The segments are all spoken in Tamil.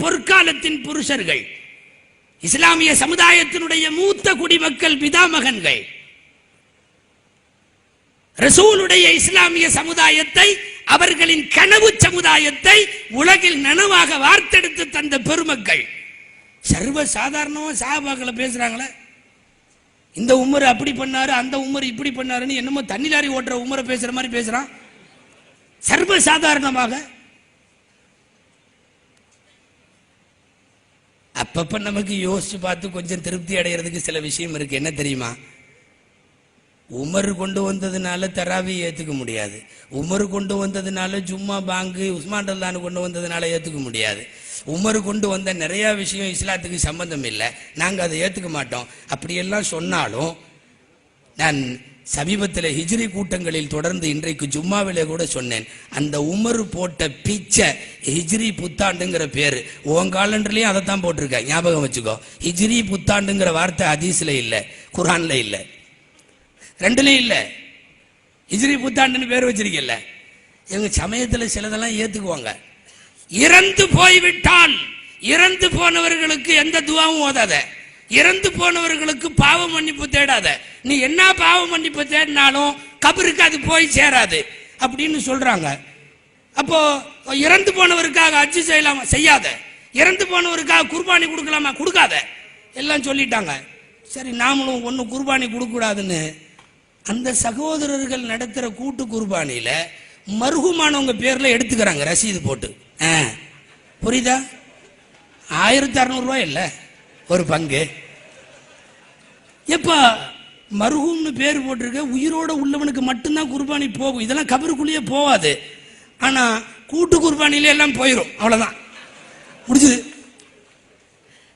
பொற்காலத்தின் புருஷர்கள், இஸ்லாமிய சமுதாயத்தினுடைய மூத்த குடிமக்கள், பிதாமகன்கள், ரசூலுடைய இஸ்லாமிய சமுதாயத்தை, அவர்களின் கனவு சமுதாயத்தை உலகில் நனவாக வார்த்தெடுத்து தந்த பெருமக்கள் சர்வ சாதாரணமா சஹாபாக்களை பேசுறாங்களே. இந்த உமர் அப்படி பண்ணாரு, அந்த உமர் இப்படி பண்ணாருன்னு என்னமோ தண்ணிலாரி ஓட்டுற உமரை பேசுற மாதிரி பேசுறான் சர்வ சாதாரணமாக. அப்பப்ப நமக்கு யோசிச்சு பார்த்து கொஞ்சம் திருப்தி அடைகிறதுக்கு சில விஷயம் இருக்கு. என்ன தெரியுமா? உமர் கொண்டு வந்ததுனால தராவி ஏத்துக்க முடியாது, உமர் கொண்டு வந்ததுனால ஜும்மா பாங்கு உஸ்மான் ரல்லான்னு கொண்டு வந்ததுனால ஏத்துக்க முடியாது, உமர் கொண்டு வந்த நிறைய விஷயம் இஸ்லாத்துக்கு சம்பந்தம் இல்லை, நாங்கள் அதை ஏற்றுக்க மாட்டோம் அப்படியெல்லாம் சொன்னாலும், நான் சமீபத்தில் ஹிஜ்ரி கூட்டங்களில் தொடர்ந்து இன்றைக்கு ஜும்மாவிலே கூட சொன்னேன், அந்த உமர் போட்ட பிச்சை ஹிஜ்ரி புத்தாண்டுங்கிற பேர் உன் காலண்டர்லையும் அதை தான் போட்டிருக்க, ஞாபகம் வச்சுக்கோ. ஹிஜ்ரி புத்தாண்டுங்கிற வார்த்தை ஹதீஸ்ல இல்லை, குர்ஆன்ல இல்லை, ரெண்டுலையும் இல்லை. ஹிஜ்ரி புத்தாண்டுன்னு பேர் வச்சிருக்கல. எங்க சமயத்தில் சிலதெல்லாம் ஏத்துக்குவாங்க. இறந்து போய்விட்டால் இறந்து போனவர்களுக்கு எந்த துவாவும் ஓதாத, இறந்து போனவர்களுக்கு பாவ மன்னிப்பு தேடாத, நீ என்ன பாவ மன்னிப்பு தேடினாலும் கபருக்கு அது போய் சேராது அப்படின்னு சொல்றாங்க. அப்போ இறந்து போனவருக்காக ஹஜ் செய்யலாமா? செய்யாத. இறந்து போனவருக்காக குர்பானி கொடுக்கலாமா? கொடுக்காத. எல்லாம் சொல்லிட்டாங்க. சரி, நாமளும் ஒன்று குர்பானி கொடுக்கூடாதுன்னு அந்த சகோதரர்கள் நடத்துற கூட்டு குர்பானியில மர்ஹூமானவங்க பேர்ல எடுத்துக்கிறாங்க ரசீது போட்டு. புரியுதா? 1600 ரூபாய் இல்ல ஒரு பங்கு. எப்ப மர்ஹூம்னு பேர் போட்டிருக்க, உயிரோட உள்ளவனுக்கு மட்டும்தான் குர்பானி போகும், இதெல்லாம் கபருக்குள்ளேயே போவாது. ஆனா கூட்டு குர்பானில எல்லாம் போயிடும், அவ்வளவுதான், முடிஞ்சது.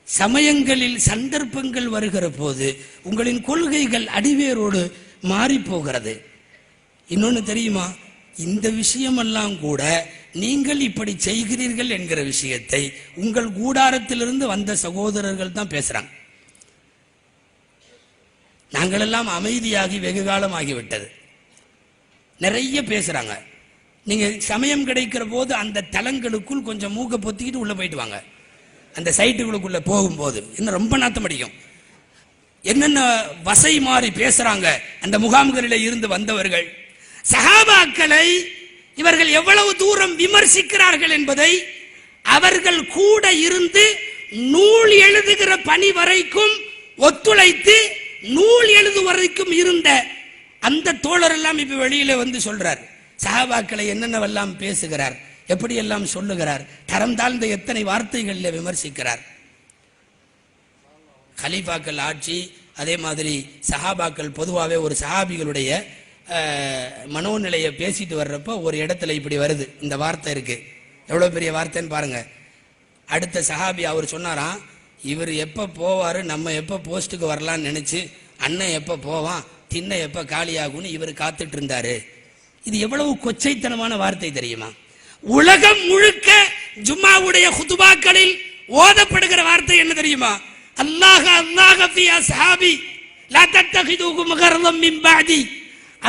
சமயங்களில் சந்தர்ப்பங்கள் வருகிற போது உங்களின் கொள்கைகள் அடிவேரோடு மாறி போகிறது. இன்னொன்னு தெரியுமா? இந்த விஷயமெல்லாம் கூட நீங்கள் இப்படி செய்கிறீர்கள் என்கிற விஷயத்தை உங்கள் கூடாரத்திலிருந்து வந்த சகோதரர்கள் தான் பேசுறாங்க. நாங்களெல்லாம் அமைதியாகி வெகு காலம் ஆகிவிட்டது. நிறைய பேசுறாங்க. நீங்க சமயம் கிடைக்கிற போது அந்த தலங்களுக்குள் கொஞ்சம் மூக்க பொத்திக்கிட்டு உள்ள போயிட்டு வாங்க. அந்த சைட்டுகளுக்குள்ள போகும்போது இன்னும் ரொம்ப நாத்தம் அடிக்கும். என்னென்ன வசை மாறி பேசுறாங்க அந்த முகாம்களிலே இருந்து வந்தவர்கள். சஹாபாக்களை இவர்கள் எவ்வளவு தூரம் விமர்சிக்கிறார்கள் என்பதை அவர்கள் கூட இருந்து நூல் எழுதுகிற பணி வரைக்கும் ஒத்துழைத்து நூல் எழுது வரைக்கும் இருந்த அந்த தோழர் எல்லாம் இப்ப வெளியில வந்து சொல்றார். சஹாபாக்களை என்னென்னவெல்லாம் பேசுகிறார், எப்படி எல்லாம் சொல்லுகிறார், தரம் தாழ்ந்த எத்தனை வார்த்தைகளில் விமர்சிக்கிறார். கலீஃபாக்கள் ஆட்சி, அதே மாதிரி சஹாபாக்கள் பொதுவாகவே ஒரு சஹாபிகளுடைய மனோநிலையை பேசிட்டு வர்றப்ப ஒரு இடத்துல இப்படி வருது, இந்த வார்த்தை இருக்கு. எவ்வளவு பெரிய வார்த்தைன்னு பாருங்க. அடுத்த சஹாபி அவர் சொன்னாராம், இவர் எப்ப போவாரு, நம்ம எப்ப போஸ்ட்டுக்கு வரலாம்னு நினைச்சு அண்ணன் எப்ப போவான், திண்ண எப்ப காலியாகும்னு இவர் காத்துட்டு இருந்தாரு. இது எவ்வளவு கொச்சைத்தனமான வார்த்தை தெரியுமா? உலகம் முழுக்க ஜும்மாவுடைய குதுபாக்களில் ஓதப்படுகிற வார்த்தை என்ன தெரியுமா? அல்லாஹ் அல்லாஹ் ஃபி அஸ்ஹாபி லா தத்தகிதுஹு மகரதம் மின் பஅதி.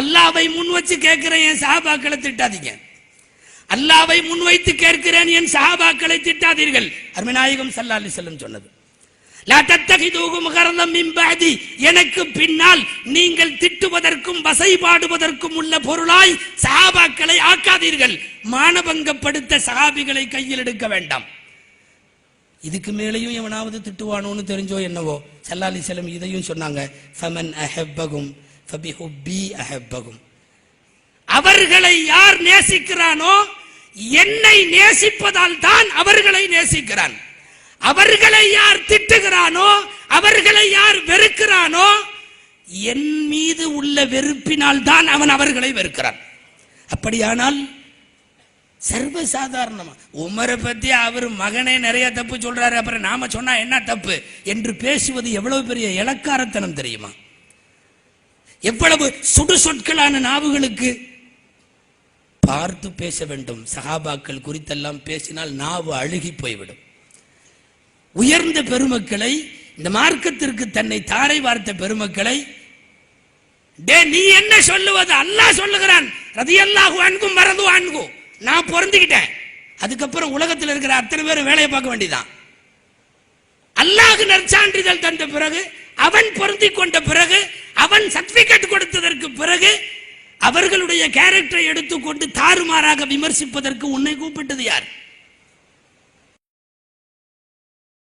அல்லாஹ்வை முன் வச்சு கேட்கிறேன், என் சஹாபாக்களை திட்டாதீங்க. அல்லாஹ்வை முன் வைத்து கேட்கிறேன், என் சஹாபாக்களை திட்டாதீர்கள். அருமைநாயகம் ஸல்லல்லாஹு அலைஹி வஸல்லம் சொன்னது. லா தத்தகிதுஹு மகரதம் மின் பஅதி, எனக்கு பின்னால் நீங்கள் திட்டுவதற்கும் வசைபாடுவதற்கும் உள்ள பொருளாய் சஹாபாக்களை ஆக்காதீர்கள். மானபங்கப்படுத்த சஹாபிகளை கையில் எடுக்க வேண்டாம். இதுக்கு மேலேயும் எவனாவது திட்டுவானோன்னு தெரிஞ்சோ என்னவோ ஸல்லல்லாஹு அலைஹி வஸல்லம் இதையும் சொன்னாங்க. ஃபமன் அஹப்பகும் ஃபபிஹுப்பி அஹப்பகும். அவர்களை யார் நேசிக்கிறானோ என்னை நேசிப்பதால் தான் அவர்களை நேசிக்கிறான். அவர்களை யார் திட்டுகிறானோ, அவர்களை யார் வெறுக்கிறானோ, என் மீது உள்ள வெறுப்பினால் தான் அவன் அவர்களை வெறுக்கிறான். அப்படியானால் சர்வசாதாரணமா உமரை பத்தி அவர் மகனே நிறைய தப்பு சொல்றாரு, அப்புறம் நாம சொன்னா என்ன தப்பு என்று பேசுவது எவ்வளவு பெரிய இலக்காரத்தனம் தெரியுமா? எவ்வளவு சுடு சொற்களான நாவுகளுக்கு. பார்த்து பேச வேண்டும். சஹாபாக்கள் குறித்தெல்லாம் பேசினால் நாவு அழுகி போய்விடும். உயர்ந்த பெருமக்களை, இந்த மார்க்கத்திற்கு தன்னை தாரை வார்த்த பெருமக்களை, நீ என்ன சொல்லுவது, அல்லாஹ் சொல்லுகிறான், ரதியல்லாஹு அன்ஹு மரது அன்ஹு, நான் பொருந்திக்கிட்டேன், அதுக்கப்புறம் உலகத்தில் இருக்கிற அத்தனை பேர் வேலையை பார்க்க வேண்டியதான். அல்லாஹ் நற்சான்றிதழ் தந்த பிறகு, அவன் பொருந்தி கொண்ட பிறகு, அவன் சர்டிபிகேட் கொடுத்ததற்கு பிறகு அவர்களுடைய கேரக்டரை எடுத்துக்கொண்டு தாறுமாறாக விமர்சிப்பதற்கு உன்னை கூப்பிட்டது யார்?